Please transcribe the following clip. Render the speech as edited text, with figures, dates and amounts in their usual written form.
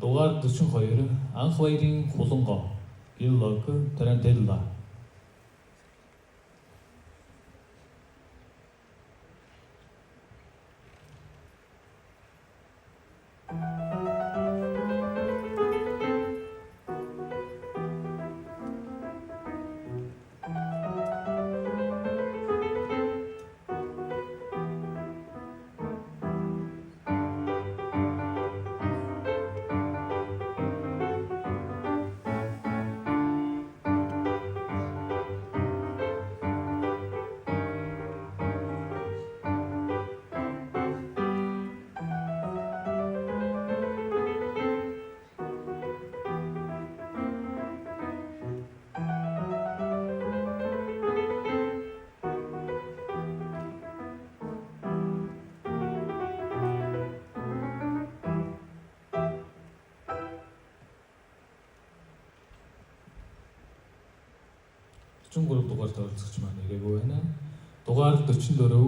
дугаар 42 анх баярын хуланго Геолог Тарантелла. Дугаар 43 дугаар оролцогч маань ирээгүй байна. Дугаар 44